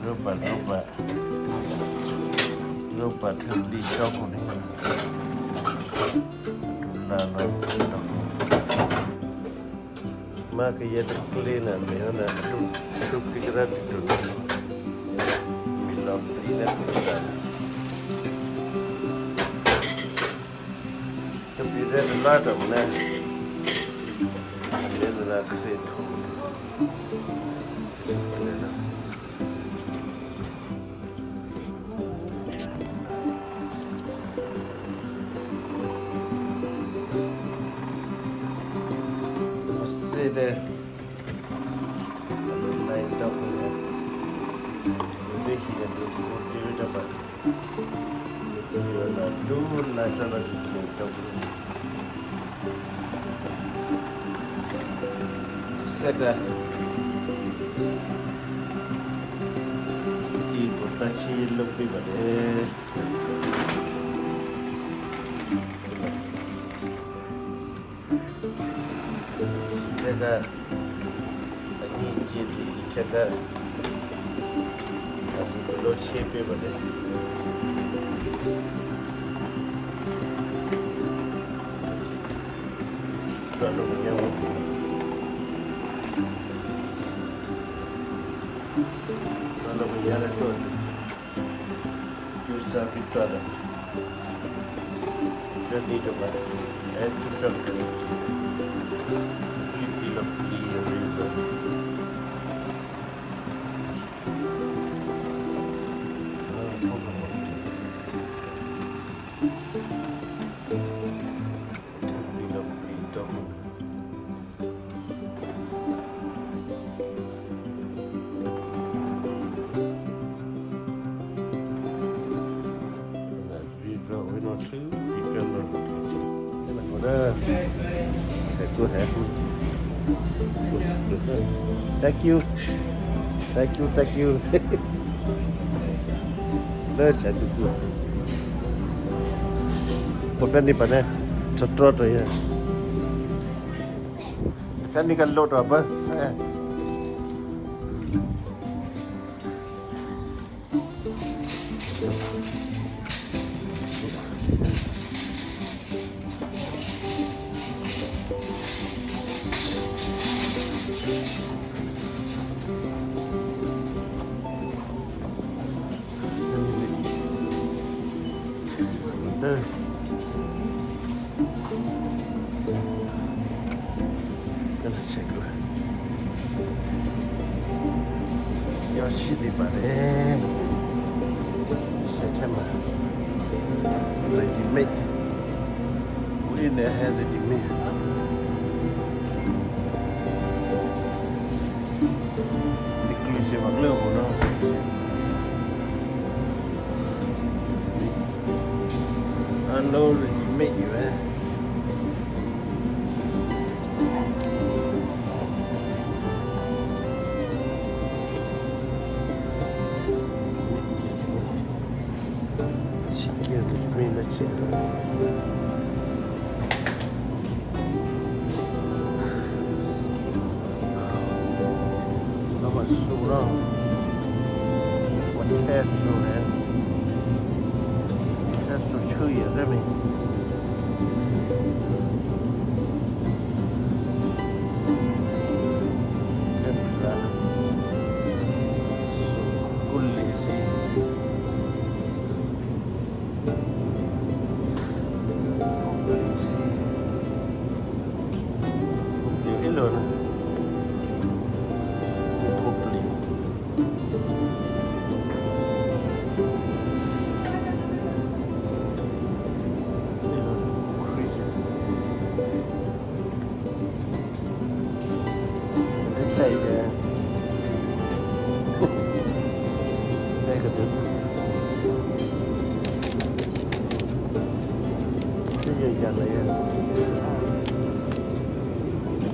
Roomba. Roomba tabli choko ni. Nana. Maka ya terkelina mehana tu pikiran itu. Milam tidak kita. Tapi dia ada mana? Dia ada kesetu. There. Line up here. Maybe here to do it up. You are not doing natural set a ipotasi lebih banyak. Jaga ini jadi jaga tapi kalau shape bade kalau punya itu bisa kita ada jadi coba kita Thank you. Let's have to go. Bukan ni mana? Cetrot ya. Kan ni kan lot apa? Sini pada September ready made we in there had ready made inclusive of level no I know ready made you surah Wattez surah That's so true ya Remy Templa كل شيء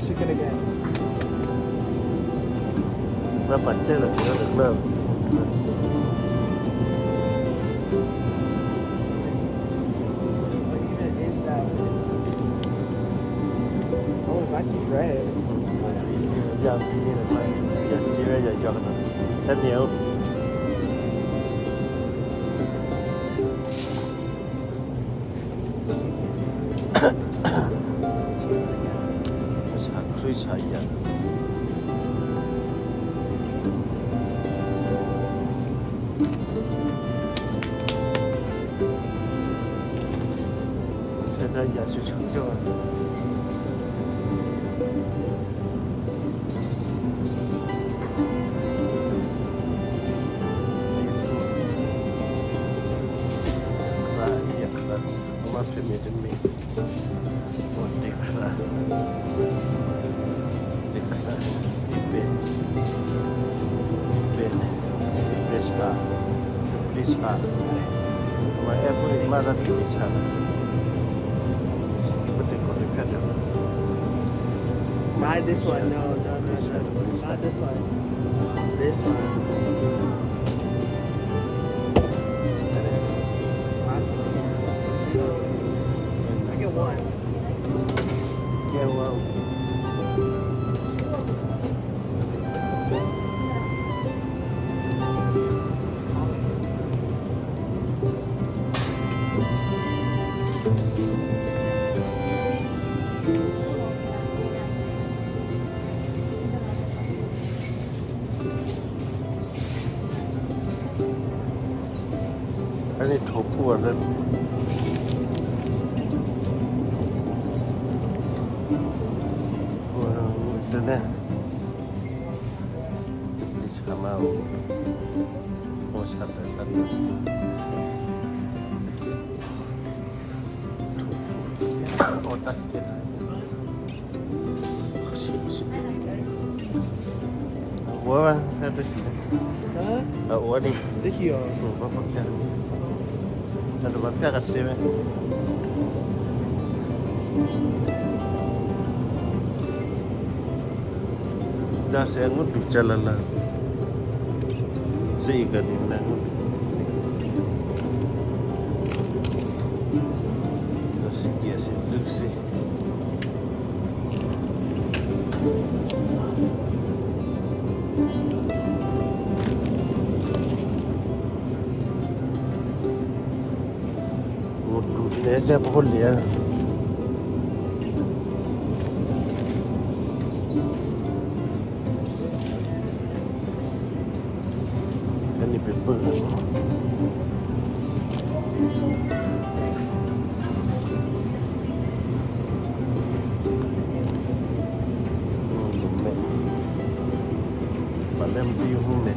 Chicken again. Berapa cek lah, kita dah Oh, it's nice and red. อย่างที่นี่นะไปอย่าเชื่ออย่ายอมนะท่านเหนียวช่วยใช้อย่างแต่อยากจะช่วยด้วยมาเพื่อมีจะมีวันเด็กค่ะเด็กค่ะเป็นชามาแอบพูดมาแล้วที่ชาไม่ติดคนที่แค่เดียว Buy this one. No. Not this one. This one. I get one. Yeah, well. I need to pour it. Internet. Please come out. What's happening? Oh, that's it. Ủa theo tôi chỉ Hả? ủa đi This here. có bắp cà nó được bắp cà xí vậy ra sẽ ngút bị chân là gì gần là ngút nó sẽ kia sẽ được gì để cho bốn lìa cái này bị bự mẹ mà đem view không mẹ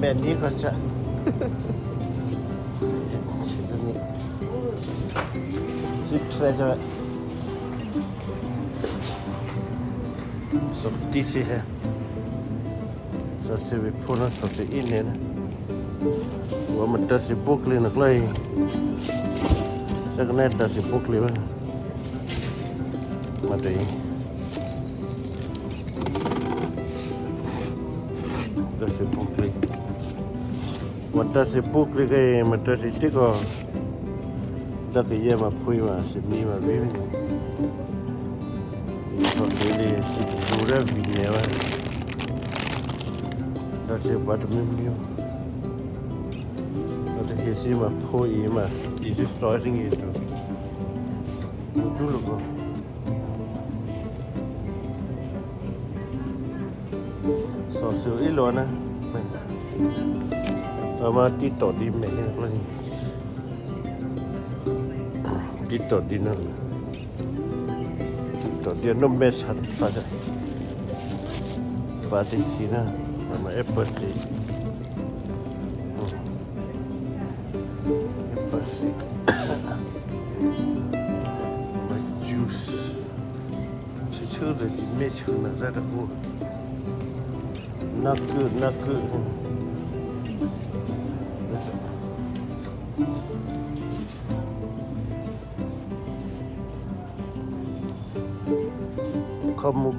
mẹ đi con chả ship xe cho bạn sắp đi xe hè sẽ bị phun nó sẽ in nè và mình ta sẽ buộc lên được lấy chắc này ta sẽ buộc lên mà đấy ta sẽ buộc lên mình ta sẽ buộc lên cái mình ta sẽ tích vào ta cái gì mà phui mà sẽ mi mà biết còn cái này sẽ chú ra vì nhiều ta sẽ bắt được nhiều ta sẽ gì mà phui mà chỉ destroying it một chút luôn so sửa ít luôn á mà đi tổ đi mẹ nó đi tổ đi nó nó mẹ sẵn phải đấy và thì chỉ là mà apple thì apple thì mà juice chỉ chưa được thì mẹ chưa là ra được mua nó cứ kamu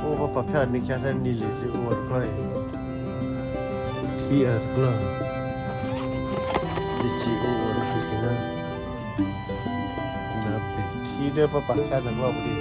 oh apa kan ni kata ni lesi umur kau ขี้อะไรสักอย่างดิจิโออะไรสักอย่างนะเป็นที่เดียวปะปะแค่สักรอบพอดี